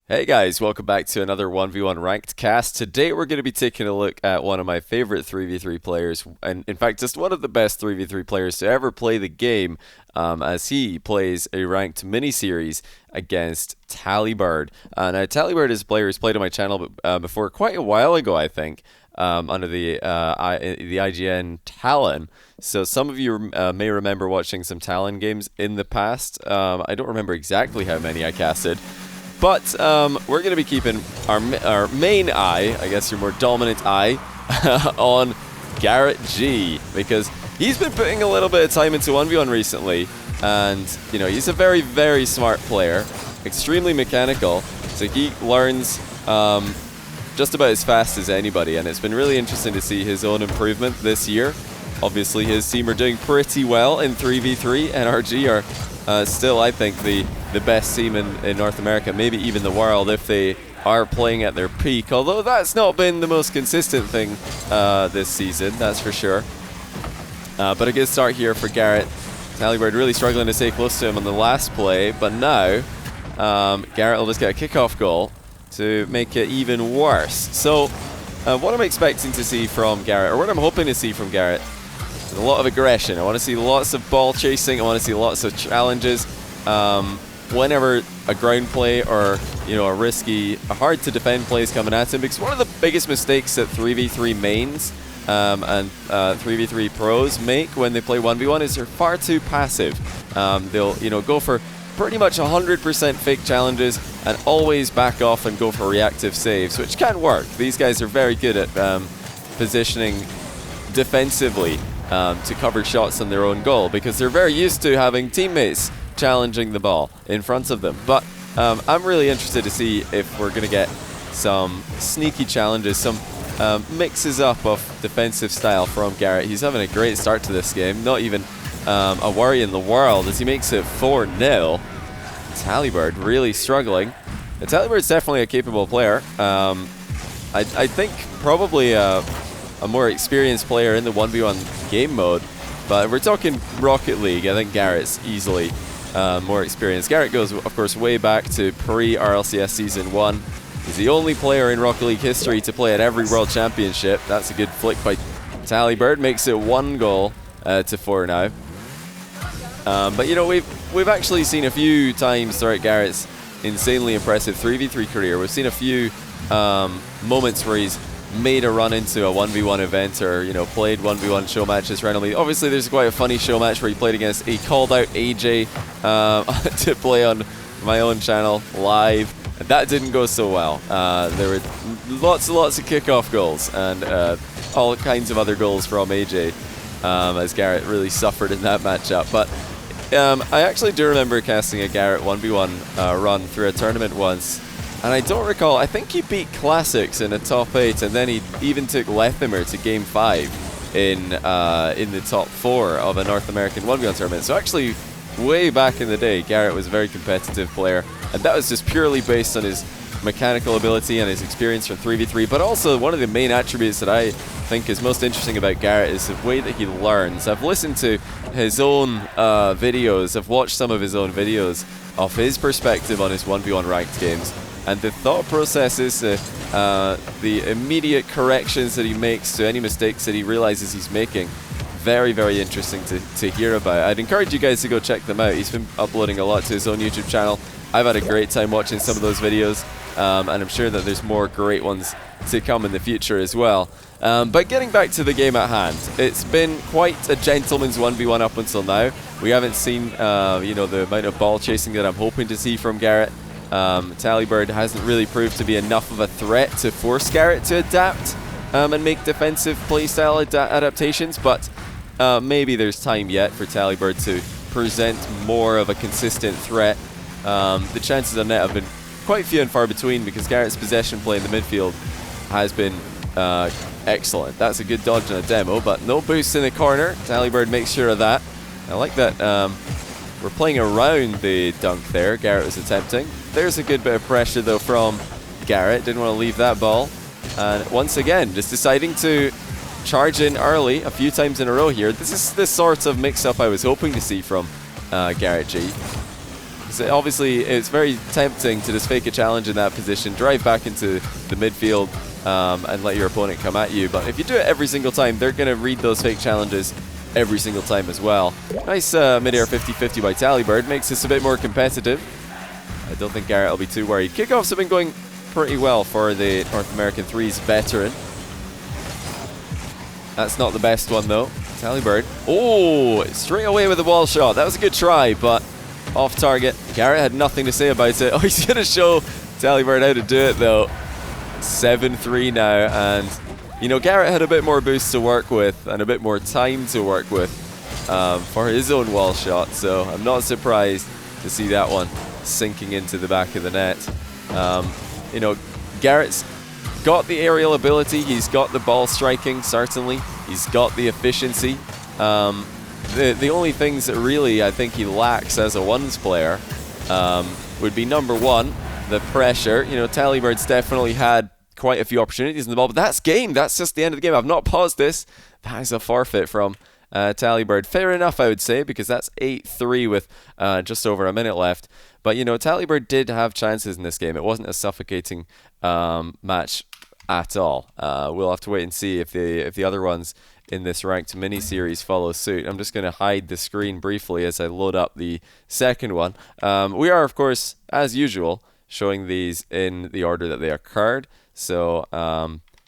Hey guys, welcome back to another 1v1 ranked cast. Today we're going to be taking a look at one of my favorite 3v3 players, and in fact just one of the best 3v3 players to ever play the game, as he plays a ranked mini-series against Talibird. Now Talibird is a player who's played on my channel before quite a while ago, I think, under the IGN Talon. So some of you may remember watching some Talon games in the past. I don't remember exactly how many I casted. But we're going to be keeping our main eye, I guess your more dominant eye, on Garrett G, because he's been putting a little bit of time into 1v1 recently, and you know he's a very, very smart player, extremely mechanical, so he learns just about as fast as anybody, and it's been really interesting to see his own improvement this year. Obviously his team are doing pretty well in 3v3, and RG are still, I think, the best team in North America, maybe even the world, if they are playing at their peak, although that's not been the most consistent thing this season, that's for sure. But a good start here for Garrett. Talibird really struggling to stay close to him on the last play, but now Garrett will just get a kickoff goal to make it even worse. So what I'm expecting to see from Garrett, or what I'm hoping to see from Garrett, is a lot of aggression. I want to see lots of ball chasing. I want to see lots of challenges. Whenever a ground play or a risky, hard to defend play is coming at him, because one of the biggest mistakes that 3v3 mains and 3v3 pros make when they play 1v1 is they're far too passive. They'll go for pretty much 100% fake challenges and always back off and go for reactive saves, which can work. These guys are very good at positioning defensively to cover shots on their own goal, because they're very used to having teammates challenging the ball in front of them. But I'm really interested to see if we're going to get some sneaky challenges, some mixes up of defensive style from Garrett. He's having a great start to this game, not even a worry in the world as he makes it 4-0. Talibird really struggling. Talibird's definitely a capable player. I think probably a more experienced player in the 1v1 game mode, but we're talking Rocket League. I think Garrett's easily more experienced. Garrett goes, of course, way back to pre-RLCS Season 1. He's the only player in Rocket League history to play at every World Championship. That's a good flick by Talibird. Makes it 1 goal to 4 now. But we've actually seen a few times throughout Garrett's insanely impressive 3v3 career. We've seen a few moments where he's made a run into a 1v1 event, or played 1v1 show matches randomly. Obviously there's quite a funny show match where he played against a called out AJ to play on my own channel live, and that didn't go so well. There were lots and lots of kickoff goals and all kinds of other goals from AJ, as Garrett really suffered in that matchup. But I actually do remember casting a Garrett 1v1 run through a tournament once, and I don't recall, I think he beat Classics in a top 8, and then he even took Lethimer to game 5 in the top 4 of a North American 1v1 tournament. So actually, way back in the day, Garrett was a very competitive player, and that was just purely based on his mechanical ability and his experience from 3v3. But also, one of the main attributes that I think is most interesting about Garrett is the way that he learns. I've listened to his own videos, I've watched some of his own videos of his perspective on his 1v1 ranked games, and the thought processes, the immediate corrections that he makes to any mistakes that he realizes he's making, very, very interesting to hear about. I'd encourage you guys to go check them out. He's been uploading a lot to his own YouTube channel. I've had a great time watching some of those videos, and I'm sure that there's more great ones to come in the future as well. But getting back to the game at hand, it's been quite a gentleman's 1v1 up until now. We haven't seen the amount of ball chasing that I'm hoping to see from Garrett. Talibird hasn't really proved to be enough of a threat to force Garrett to adapt and make defensive playstyle adaptations, but maybe there's time yet for Talibird to present more of a consistent threat. The chances on net have been quite few and far between, because Garrett's possession play in the midfield has been excellent. That's a good dodge in a demo, but no boost in the corner. Talibird makes sure of that. I like that. We're playing around the dunk there. Garrett was attempting. There's a good bit of pressure though from Garrett. Didn't want to leave that ball. And once again, just deciding to charge in early a few times in a row here. This is the sort of mix-up I was hoping to see from Garrett G. So obviously, it's very tempting to just fake a challenge in that position, drive back into the midfield, and let your opponent come at you. But if you do it every single time, they're going to read those fake challenges every single time as well. Nice mid-air 50-50 by Talibird. Makes this a bit more competitive. I don't think Garrett will be too worried. Kickoffs have been going pretty well for the North American 3's veteran. That's not the best one, though. Talibird. Oh, straight away with the wall shot. That was a good try, but off target. Garrett had nothing to say about it. Oh, he's going to show Talibird how to do it, though. 7-3 now, and you know, Garrett had a bit more boost to work with and a bit more time to work with for his own wall shot, so I'm not surprised to see that one sinking into the back of the net. You know, Garrett's got the aerial ability, he's got the ball striking, certainly, he's got the efficiency. The only things that really I think he lacks as a ones player would be, number one, the pressure. You know, Talibird's definitely had quite a few opportunities in the ball, but that's game. That's just the end of the game. I've not paused this. That is a forfeit from Talibird. Fair enough, I would say, because that's 8-3 with just over a minute left. But, you know, Talibird did have chances in this game. It wasn't a suffocating match at all. We'll have to wait and see if the other ones in this ranked mini-series follow suit. I'm just going to hide the screen briefly as I load up the second one. We are, of course, as usual, showing these in the order that they occurred. So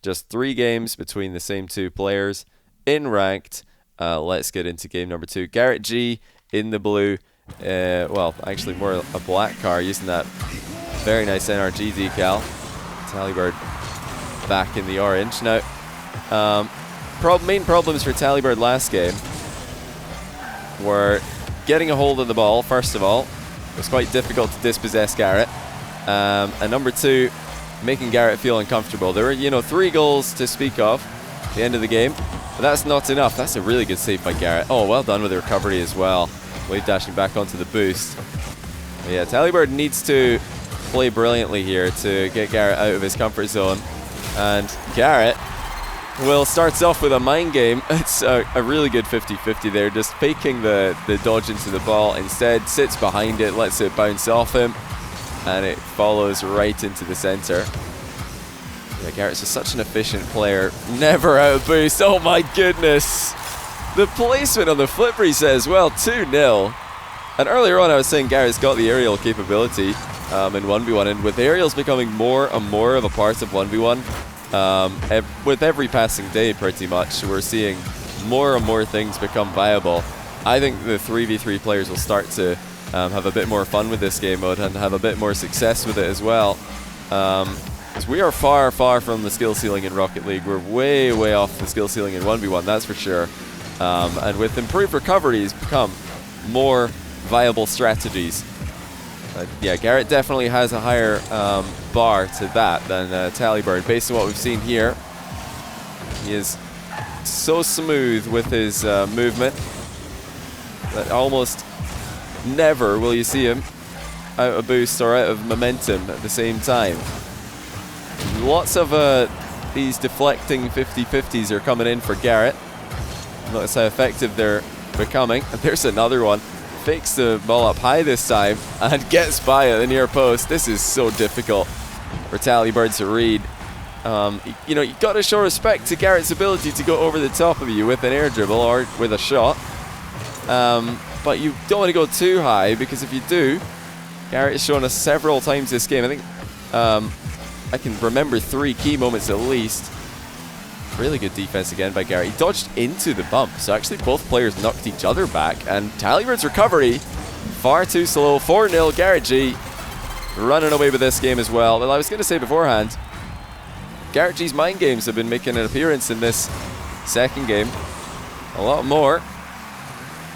just 3 games between the same 2 players in ranked. Let's get into game number 2. Garrett G in the blue. Well, actually more a black car using that very nice NRG decal. Talibird back in the orange. Now, main problems for Talibird last game were getting a hold of the ball, first of all. It was quite difficult to dispossess Garrett. And number 2, making Garrett feel uncomfortable. There were, you know, 3 goals to speak of at the end of the game, but that's not enough. That's a really good save by Garrett. Oh, well done with the recovery as well. Wave dashing back onto the boost. But yeah, Talibird needs to play brilliantly here to get Garrett out of his comfort zone. And Garrett starts off with a mind game. It's a really good 50-50 there, just faking the dodge into the ball. Instead, sits behind it, lets it bounce off him, and it follows right into the center. Yeah, Garrett's just such an efficient player. Never out of boost. Oh my goodness. The placement on the flip reset as well. 2-0. And earlier on I was saying Garrett's got the aerial capability in 1v1. And with aerials becoming more and more of a part of 1v1, with every passing day pretty much, we're seeing more and more things become viable. I think the 3v3 players will start to have a bit more fun with this game mode and have a bit more success with it as well. Because we are far, far from the skill ceiling in Rocket League. We're way, way off the skill ceiling in 1v1, that's for sure. And with improved recoveries become more viable strategies. Yeah, Garrett definitely has a higher bar to that than Talibird. Based on what we've seen here, he is so smooth with his movement that almost never will you see him out of boost or out of momentum at the same time. Lots of these deflecting 50-50s are coming in for Garrett. Notice how effective they're becoming. And there's another one. Fakes the ball up high this time and gets by at the near post. This is so difficult for Talibird to read. You know, you've got to show respect to Garrett's ability to go over the top of you with an air dribble or with a shot. But you don't want to go too high, because if you do, Garrett has shown us several times this game. I think I can remember 3 key moments at least. Really good defense again by Garrett. He dodged into the bump, so actually both players knocked each other back. And Talibird's recovery, far too slow. 4-0, Garrett G running away with this game as well. Well, I was going to say beforehand, Garrett G's mind games have been making an appearance in this second game. A lot more.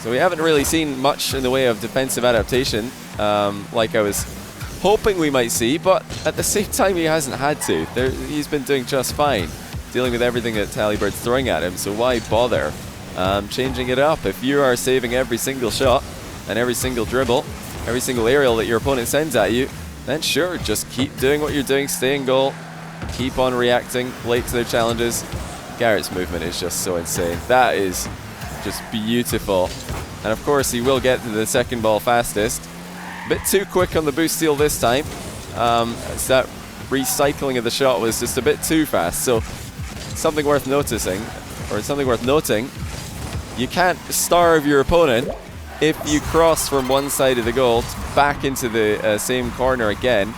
So we haven't really seen much in the way of defensive adaptation, like I was hoping we might see, but at the same time he hasn't had to. He's been doing just fine, dealing with everything that Talibird's throwing at him, so why bother changing it up? If you are saving every single shot and every single dribble, every single aerial that your opponent sends at you, then sure, just keep doing what you're doing, stay in goal, keep on reacting late to their challenges. Garrett's movement is just so insane. That is just beautiful. And of course he will get to the second ball fastest. A bit too quick on the boost steal this time. As that recycling of the shot was just a bit too fast. So something worth noticing, or something worth noting, you can't starve your opponent if you cross from one side of the goal back into the same corner again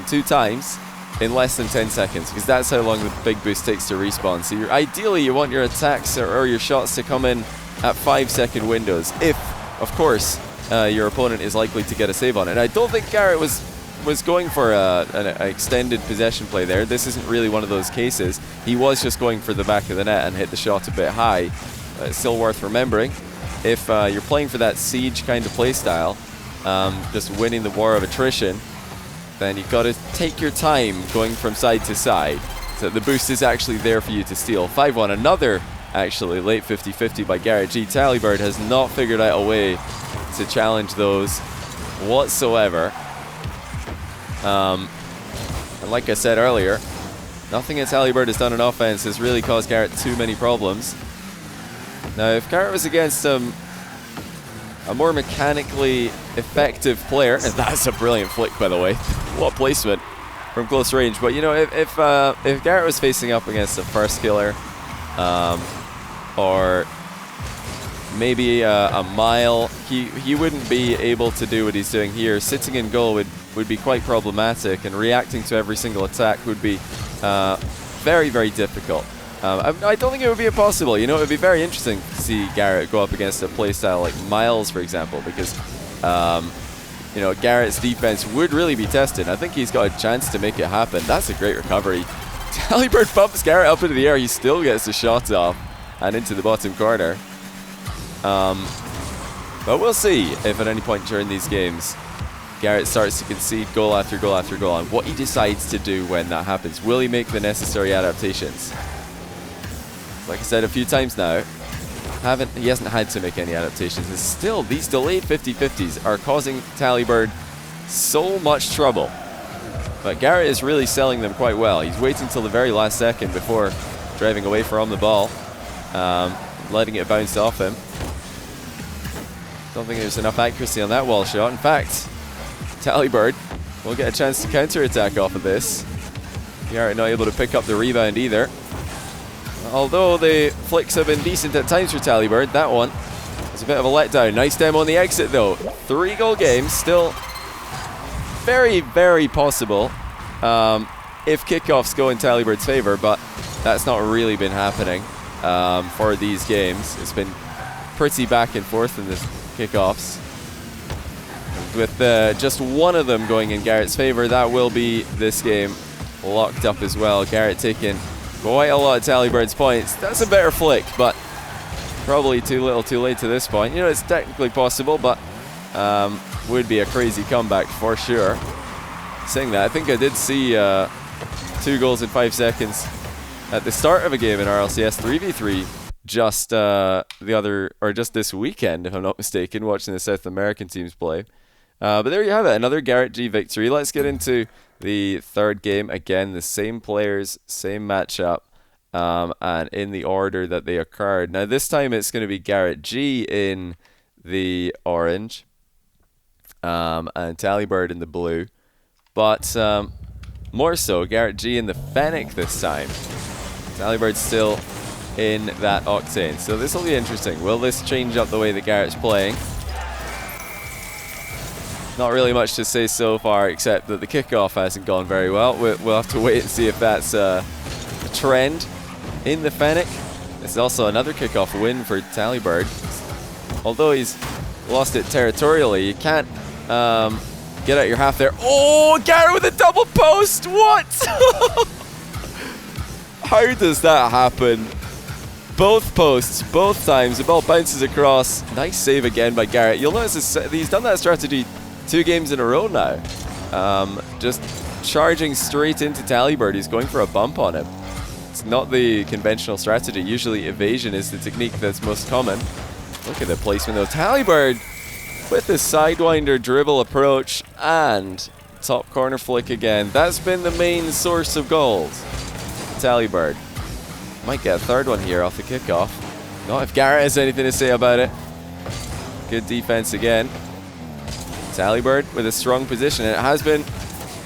2 times in less than 10 seconds, because that's how long the big boost takes to respawn. So ideally you want your attacks or your shots to come in at 5-second windows, if, of course, your opponent is likely to get a save on it. And I don't think Garrett was going for an extended possession play there. This isn't really one of those cases. He was just going for the back of the net and hit the shot a bit high. It's still worth remembering, if you're playing for that siege kind of play style, just winning the war of attrition, then you've got to take your time going from side to side, so the boost is actually there for you to steal. 5-1, another actually late 50-50 by Garrett G. Talibird has not figured out a way to challenge those whatsoever. And like I said earlier, nothing that Talibird has done in offense has really caused Garrett too many problems. Now, if Garrett was against a more mechanically effective player, and that's a brilliant flick, by the way. What placement from close range. But, you know, if Garrett was facing up against a first killer, or maybe a mile, he wouldn't be able to do what he's doing here. Sitting in goal would be quite problematic, and reacting to every single attack would be very, very difficult. I don't think it would be impossible. You know, it would be very interesting to see Garrett go up against a playstyle like Miles, for example, because, you know, Garrett's defense would really be tested. I think he's got a chance to make it happen. That's a great recovery. Talibird bumps Garrett up into the air. He still gets the shots off and into the bottom corner. But we'll see if at any point during these games Garrett starts to concede goal after goal after goal, and what he decides to do when that happens. Will he make the necessary adaptations? Like I said a few times now, he hasn't had to make any adaptations, and still these delayed 50-50s are causing Talibird so much trouble. But Garrett is really selling them quite well. He's waiting till the very last second before driving away from the ball, letting it bounce off him. Don't think there's enough accuracy on that wall shot. In fact, Talibird will get a chance to counter-attack off of this. Garrett not able to pick up the rebound either. Although the flicks have been decent at times for Talibird, that one was a bit of a letdown. Nice demo on the exit though. 3-goal game, still very, very possible if kickoffs go in Talibird's favor, but that's not really been happening for these games. It's been pretty back and forth in the kickoffs. With just one of them going in Garrett's favor, that will be this game locked up as well. Garrett taking quite a lot of Talibird's points. That's a better flick, but probably too little too late to this point. You know, it's technically possible, but would be a crazy comeback for sure. Saying that, I think I did see 2 goals in 5 seconds at the start of a game in RLCS 3v3 just just this weekend, if I'm not mistaken, watching the South American teams play. But there you have it, another Garrett G victory. Let's get into the third game. Again, the same players, same matchup, and in the order that they occurred. Now this time it's going to be Garrett G in the orange, and Talibird in the blue. But more so, Garrett G in the Fennec this time. Talibird's still in that Octane. So this will be interesting. Will this change up the way that Garrett's playing? Not really much to say so far, except that the kickoff hasn't gone very well. We'll have to wait and see if that's a trend in the Fennec. This is also another kickoff win for Talibird. Although he's lost it territorially, you can't get out your half there. Oh, Garrett with a double post! What? How does that happen? Both posts, both times. The ball bounces across. Nice save again by Garrett. You'll notice he's done that strategy 2 games in a row now. Just charging straight into Talibird. He's going for a bump on him. It's not the conventional strategy. Usually evasion is the technique that's most common. Look at the placement though. Talibird with the sidewinder dribble approach and top corner flick again. That's been the main source of goals. Talibird might get a third one here off the kickoff. Not if Garrett has anything to say about it. Good defense again. Talibird with a strong position. And it has been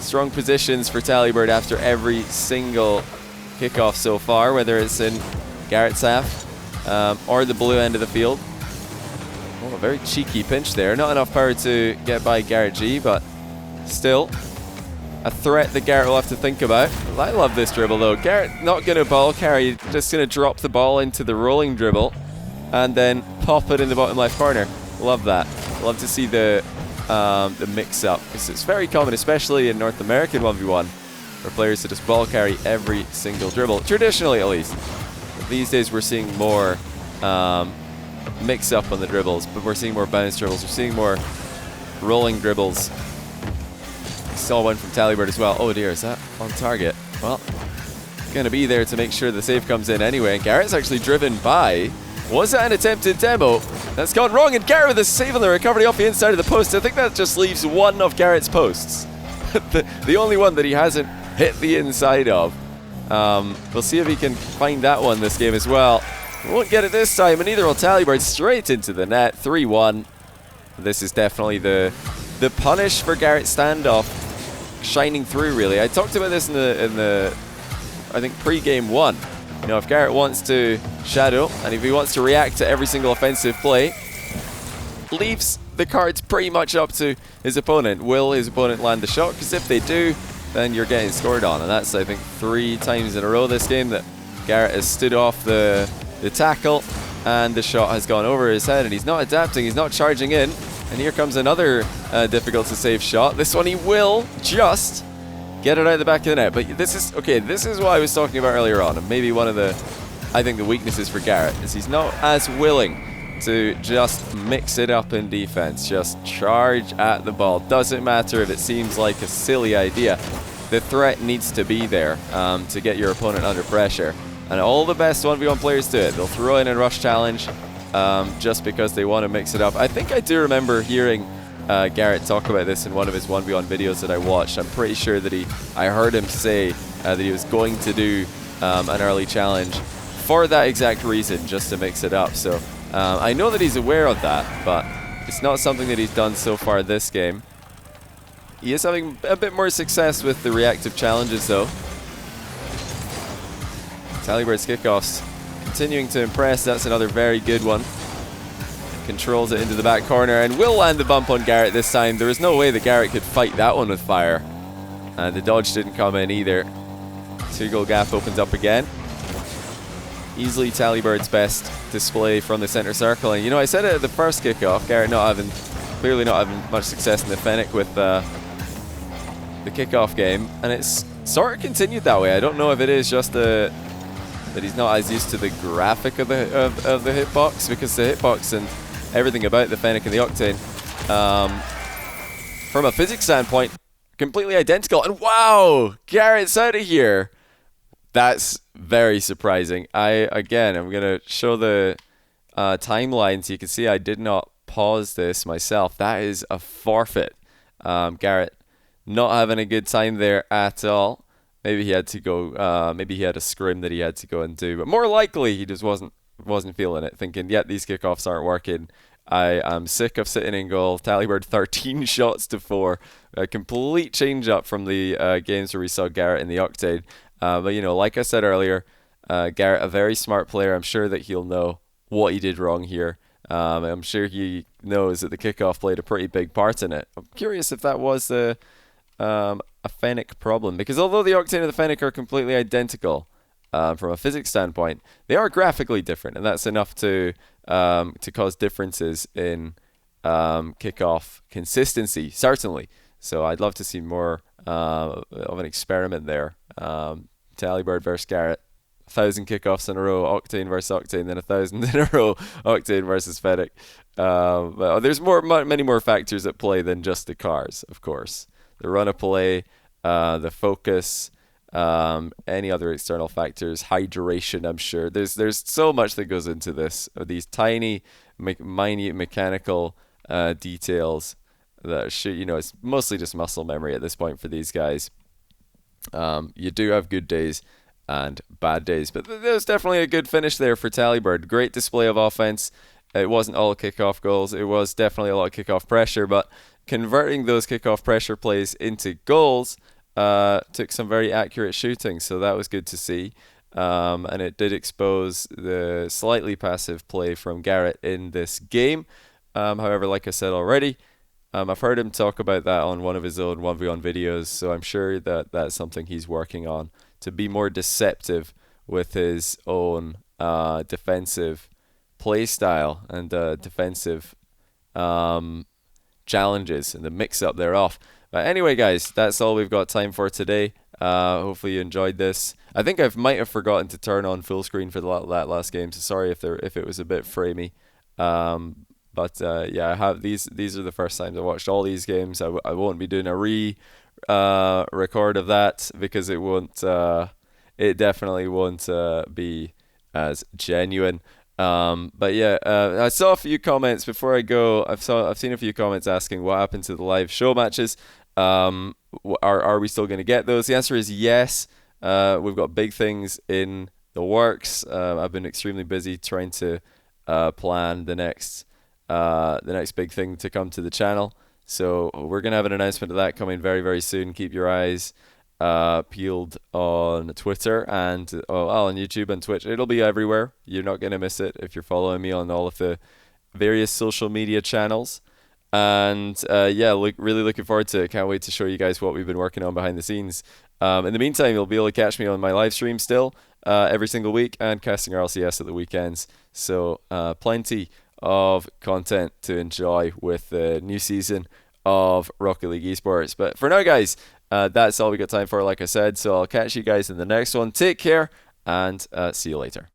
strong positions for Talibird after every single kickoff so far, whether it's in Garrett's half or the blue end of the field. Oh, a very cheeky pinch there. Not enough power to get by Garrett G, but still a threat that Garrett will have to think about. I love this dribble though. Garrett not going to ball carry, just going to drop the ball into the rolling dribble and then pop it in the bottom left corner. Love that. Love to see the mix-up. It's very common, especially in North American 1v1, for players to just ball carry every single dribble, traditionally at least. But these days we're seeing more mix-up on the dribbles, but we're seeing more bounce dribbles, we're seeing more rolling dribbles. Saw one from Talibird as well. Oh dear, is that on target? Well, going to be there to make sure the save comes in anyway. And Garrett's actually driven by. Was that an attempted demo? That's gone wrong, and Garrett with a save on the recovery off the inside of the post. I think that just leaves one of Garrett's posts. the only one that he hasn't hit the inside of. We'll see if he can find that one this game as well. Won't get it this time, and neither will Talibird. Straight into the net, 3-1. This is definitely the punish for Garrett's standoff shining through, really. I talked about this in the I think pre-game 1. You know, if Garrett wants to shadow and if he wants to react to every single offensive play, leaves the cards pretty much up to his opponent. Will his opponent land the shot? Because if they do, then you're getting scored on. And that's, I think, 3 times in a row this game that Garrett has stood off the tackle and the shot has gone over his head, and he's not adapting, he's not charging in. And here comes another difficult to save shot. This one he will just get it out the back of the net. But this is, okay, this is what I was talking about earlier on. And maybe one of the, I think, the weaknesses for Garrett is he's not as willing to just mix it up in defense. Just charge at the ball. Doesn't matter if it seems like a silly idea. The threat needs to be there to get your opponent under pressure. And all the best 1v1 players do it. They'll throw in a rush challenge just because they want to mix it up. I think I do remember hearing Garrett talk about this in one of his 1v1 videos that I watched. I'm pretty sure that I heard him say that he was going to do an early challenge for that exact reason, just to mix it up. So I know that he's aware of that, but it's not something that he's done so far this game. He is having a bit more success with the reactive challenges though. Talibird's kickoffs continuing to impress. That's another very good one. Controls it into the back corner and will land the bump on Garrett this time. There was no way that Garrett could fight that one with fire. The dodge didn't come in either. 2-goal gap opens up again. Easily Talibird's best display from the center circle. And you know, I said it at the first kickoff, Garrett clearly not having much success in the Fennec with the kickoff game, and it's sort of continued that way. I don't know if it is just that he's not as used to the graphic of the hitbox, because the hitbox and everything about the Fennec and the Octane, from a physics standpoint, completely identical. And wow, Garrett's out of here. That's very surprising. I'm going to show the timeline so you can see I did not pause this myself. That is a forfeit. Garrett not having a good time there at all. Maybe he had to go, maybe he had a scrim that he had to go and do. But more likely he just wasn't feeling it, thinking, yeah, these kickoffs aren't working. I am sick of sitting in goal. Talibird 13 shots to 4. A complete change up from the games where we saw Garrett in the Octane. But, you know, like I said earlier, Garrett, a very smart player. I'm sure that he'll know what he did wrong here. I'm sure he knows that the kickoff played a pretty big part in it. I'm curious if that was a Fennec problem, because although the Octane and the Fennec are completely identical from a physics standpoint, they are graphically different, and that's enough to cause differences in kickoff consistency, certainly. So I'd love to see more of an experiment there. Talibird versus Garrett, 1,000 kickoffs in a row, Octane versus Octane, then 1,000 in a row, Octane versus Fennec. But there's many more factors at play than just the cars, of course. The run of play, the focus, any other external factors, hydration, I'm sure. There's so much that goes into this. These tiny, minute mechanical details that it's mostly just muscle memory at this point for these guys. You do have good days and bad days, but there's definitely a good finish there for Talibird. Great display of offense. It wasn't all kickoff goals. It was definitely a lot of kickoff pressure, but converting those kickoff pressure plays into goals took some very accurate shooting, so that was good to see. And it did expose the slightly passive play from Garrett in this game. However, like I said already, I've heard him talk about that on one of his own 1v1 videos, so I'm sure that that's something he's working on to be more deceptive with his own defensive play style and defensive challenges and the mix-up thereof. But anyway, guys, that's all we've got time for today. Hopefully you enjoyed this. I think I might have forgotten to turn on full screen for that last game, so sorry if it was a bit framey. But yeah, I have these are the first times I watched all these games. I won't be doing a record of that because it definitely won't be as genuine. But yeah, I saw a few comments before I go. I've seen a few comments asking what happened to the live show matches. Are we still going to get those? The answer is yes. We've got big things in the works. I've been extremely busy trying to plan the next big thing to come to the channel. So we're going to have an announcement of that coming very, very soon. Keep your eyes peeled on Twitter and on YouTube and Twitch. It'll be everywhere. You're not going to miss it if you're following me on all of the various social media channels. And yeah, really looking forward to it. Can't wait to show you guys what we've been working on behind the scenes. In the meantime, you'll be able to catch me on my live stream still every single week and casting RLCS at the weekends. So plenty of content to enjoy with the new season of Rocket League Esports. But for now, guys, that's all we got time for, like I said. So I'll catch you guys in the next one. Take care and see you later.